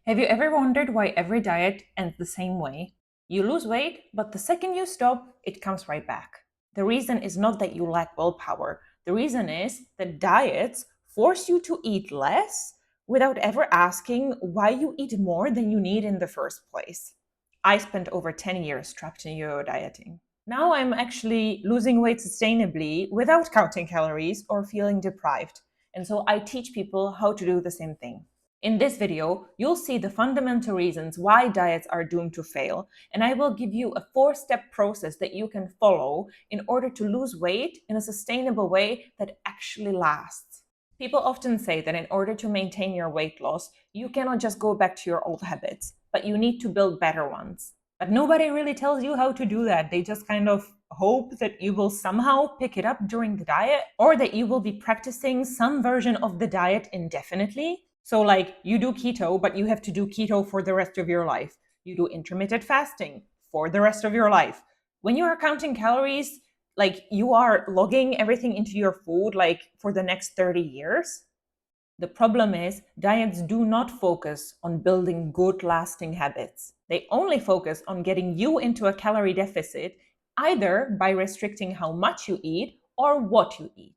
Have you ever wondered why every diet ends the same way? You lose weight, but the second you stop, it comes right back. The reason is not that you lack willpower. The reason is that diets force you to eat less without ever asking why you eat more than you need in the first place. I spent over 10 years trapped in yo-yo dieting. Now I'm actually losing weight sustainably without counting calories or feeling deprived. And so I teach people how to do the same thing. In this video, you'll see the fundamental reasons why diets are doomed to fail, and I will give you a 4-step process that you can follow in order to lose weight in a sustainable way that actually lasts. People often say that in order to maintain your weight loss, you cannot just go back to your old habits, but you need to build better ones. But nobody really tells you how to do that. They just kind of hope that you will somehow pick it up during the diet, or that you will be practicing some version of the diet indefinitely. So, like, you do keto, but you have to do keto for the rest of your life. You do intermittent fasting for the rest of your life. When you are counting calories, like, you are logging everything into your food, like, for the next 30 years. The problem is, diets do not focus on building good, lasting habits. They only focus on getting you into a calorie deficit, either by restricting how much you eat or what you eat.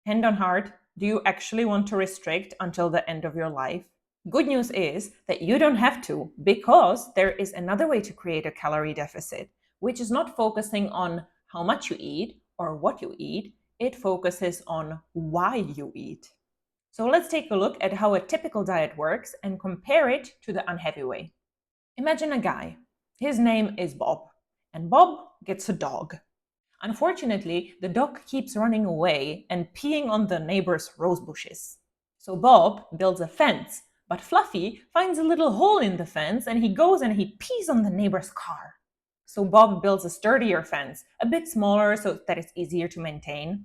Hand on heart, do you actually want to restrict until the end of your life? Good news is that you don't have to, because there is another way to create a calorie deficit, which is not focusing on how much you eat or what you eat. It focuses on why you eat. So let's take a look at how a typical diet works and compare it to the unheavy way. Imagine a guy. His name is Bob, and Bob gets a dog. Unfortunately, the dog keeps running away and peeing on the neighbor's rose bushes. So Bob builds a fence, but Fluffy finds a little hole in the fence and he goes and he pees on the neighbor's car. So Bob builds a sturdier fence, a bit smaller so that it's easier to maintain.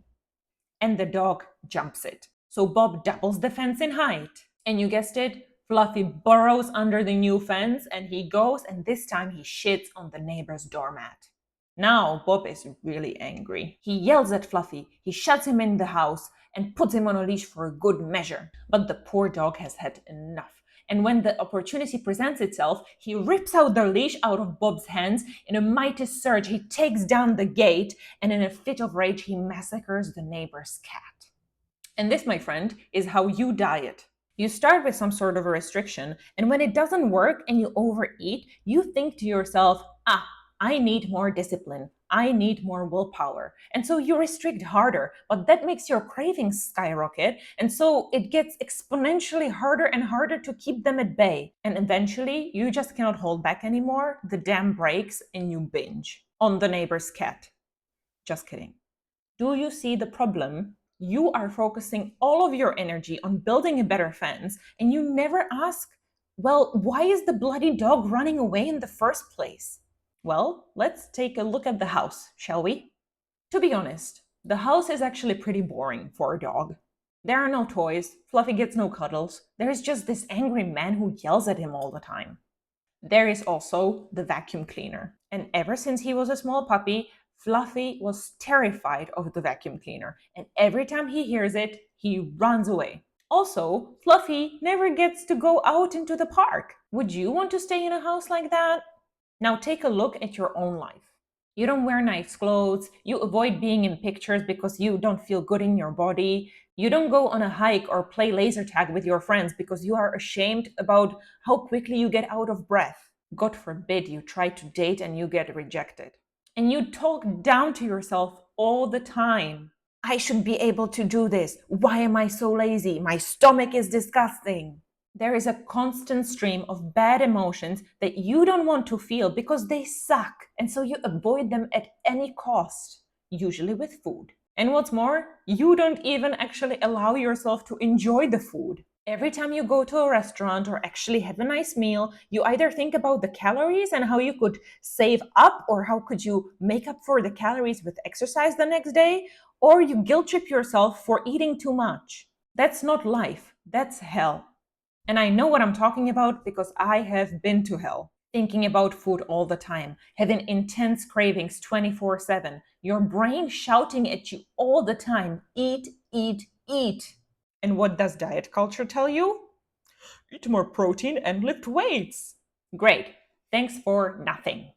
And the dog jumps it. So Bob doubles the fence in height. And you guessed it, Fluffy burrows under the new fence and he goes, and this time he shits on the neighbor's doormat. Now Bob is really angry. He yells at Fluffy, he shuts him in the house and puts him on a leash for a good measure. But the poor dog has had enough. And when the opportunity presents itself, he rips out the leash out of Bob's hands. In a mighty surge, he takes down the gate, and in a fit of rage, he massacres the neighbor's cat. And this, my friend, is how you diet. You start with some sort of a restriction, and when it doesn't work and you overeat, you think to yourself, I need more discipline. I need more willpower. And so you restrict harder, but that makes your cravings skyrocket. And so it gets exponentially harder and harder to keep them at bay. And eventually, you just cannot hold back anymore. The dam breaks and you binge on the neighbor's cat. Just kidding. Do you see the problem? You are focusing all of your energy on building a better fence, and you never ask, well, why is the bloody dog running away in the first place? Well, let's take a look at the house, shall we? To be honest, the house is actually pretty boring for a dog. There are no toys, Fluffy gets no cuddles, there is just this angry man who yells at him all the time. There is also the vacuum cleaner, and ever since he was a small puppy, Fluffy was terrified of the vacuum cleaner, and every time he hears it, he runs away. Also, Fluffy never gets to go out into the park. Would you want to stay in a house like that? Now take a look at your own life. You don't wear nice clothes, you avoid being in pictures because you don't feel good in your body, you don't go on a hike or play laser tag with your friends because you are ashamed about how quickly you get out of breath. God forbid you try to date and you get rejected. And you talk down to yourself all the time. I should be able to do this. Why am I so lazy? My stomach is disgusting. There is a constant stream of bad emotions that you don't want to feel because they suck, and so you avoid them at any cost, usually with food. And what's more, you don't even actually allow yourself to enjoy the food. Every time you go to a restaurant or actually have a nice meal, you either think about the calories and how you could save up, or how could you make up for the calories with exercise the next day, or you guilt trip yourself for eating too much. That's not life, that's hell. And I know what I'm talking about because I have been to hell. Thinking about food all the time, having intense cravings 24/7, your brain shouting at you all the time, eat, eat, eat. And what does diet culture tell you? eat more protein and lift weights. Great. Thanks for nothing.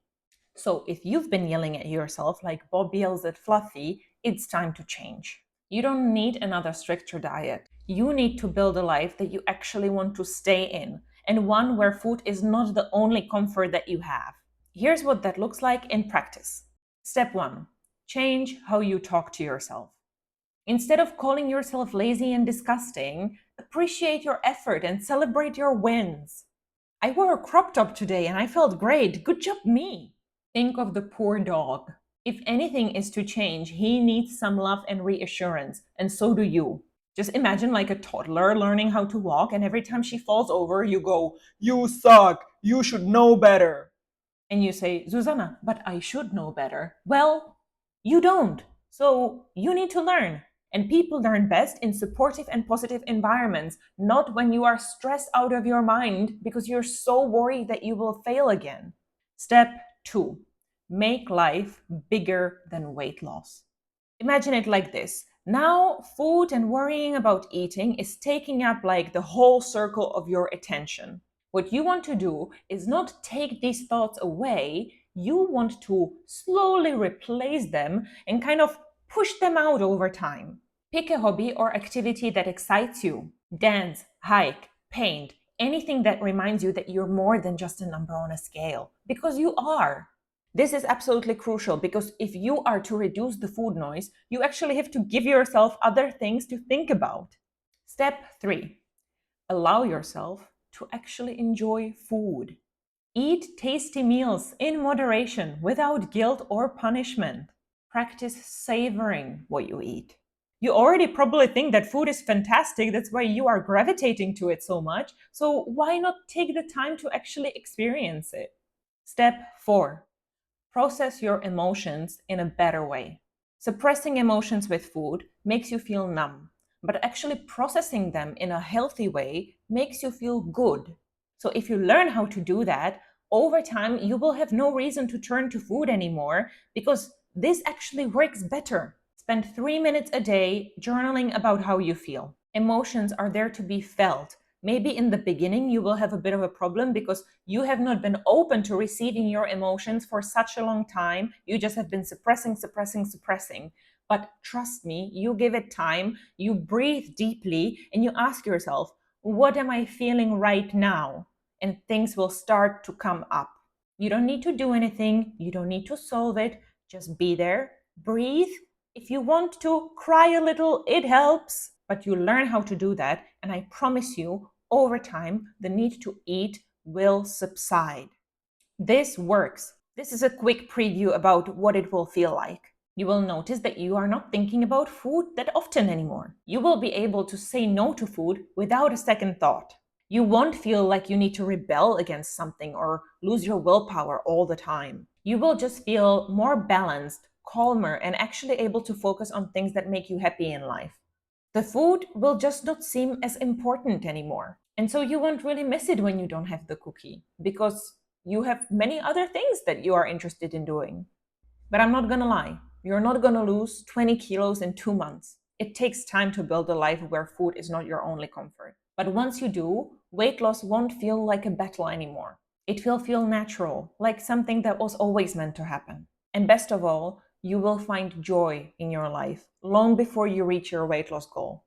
So if you've been yelling at yourself like Bob yells at Fluffy, it's time to change. You don't need another stricter diet. You need to build a life that you actually want to stay in, and one where food is not the only comfort that you have. Here's what that looks like in practice. Step 1. Change how you talk to yourself. Instead of calling yourself lazy and disgusting, appreciate your effort and celebrate your wins. I wore a crop top today and I felt great. Good job, me. Think of the poor dog. If anything is to change, he needs some love and reassurance, and so do you. Just imagine like a toddler learning how to walk, and every time she falls over, you go, "You suck, you should know better." And you say, "Susanna, but I should know better." Well, you don't. So you need to learn. And people learn best in supportive and positive environments, not when you are stressed out of your mind because you're so worried that you will fail again. Step 2. Make life bigger than weight loss. Imagine it like this. Now, food and worrying about eating is taking up like the whole circle of your attention. What you want to do is not take these thoughts away, you want to slowly replace them and kind of push them out over time. Pick a hobby or activity that excites you. Dance, hike, paint, anything that reminds you that you're more than just a number on a scale, because you are. This is absolutely crucial because if you are to reduce the food noise, you actually have to give yourself other things to think about. Step 3. Allow yourself to actually enjoy food. Eat tasty meals in moderation without guilt or punishment. Practice savoring what you eat. You already probably think that food is fantastic, that's why you are gravitating to it so much. So why not take the time to actually experience it? Step 4. Process your emotions in a better way. Suppressing emotions with food makes you feel numb, but actually processing them in a healthy way makes you feel good. So if you learn how to do that, over time you will have no reason to turn to food anymore because this actually works better. Spend 3 minutes a day journaling about how you feel. Emotions are there to be felt. Maybe in the beginning you will have a bit of a problem because you have not been open to receiving your emotions for such a long time. You just have been suppressing. But trust me, you give it time, you breathe deeply, and you ask yourself, what am I feeling right now? And things will start to come up. You don't need to do anything, you don't need to solve it. Just be there, breathe. If you want to cry a little, it helps. But you learn how to do that, and I promise you, over time, the need to eat will subside. This works. This is a quick preview about what it will feel like. You will notice that you are not thinking about food that often anymore. You will be able to say no to food without a second thought. You won't feel like you need to rebel against something or lose your willpower all the time. You will just feel more balanced, calmer, and actually able to focus on things that make you happy in life. The food will just not seem as important anymore. And so you won't really miss it when you don't have the cookie because you have many other things that you are interested in doing. But I'm not gonna lie, you're not gonna lose 20 kilos in 2 months. It takes time to build a life where food is not your only comfort. But once you do, weight loss won't feel like a battle anymore. It will feel natural, like something that was always meant to happen. And best of all, you will find joy in your life long before you reach your weight loss goal.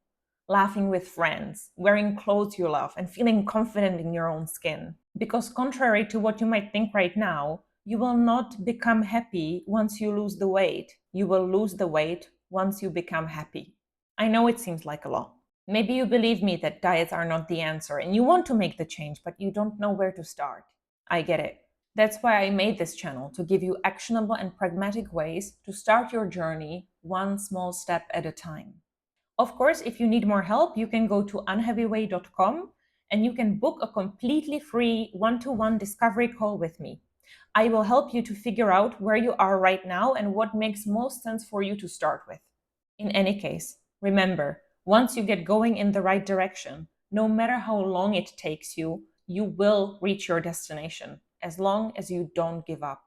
Laughing with friends, wearing clothes you love, and feeling confident in your own skin. Because contrary to what you might think right now, you will not become happy once you lose the weight. You will lose the weight once you become happy. I know it seems like a lot. Maybe you believe me that diets are not the answer and you want to make the change, but you don't know where to start. I get it. That's why I made this channel, to give you actionable and pragmatic ways to start your journey one small step at a time. Of course, if you need more help, you can go to unheavyway.com and you can book a completely free one-to-one discovery call with me. I will help you to figure out where you are right now and what makes most sense for you to start with. In any case, remember, once you get going in the right direction, no matter how long it takes you, you will reach your destination, as long as you don't give up.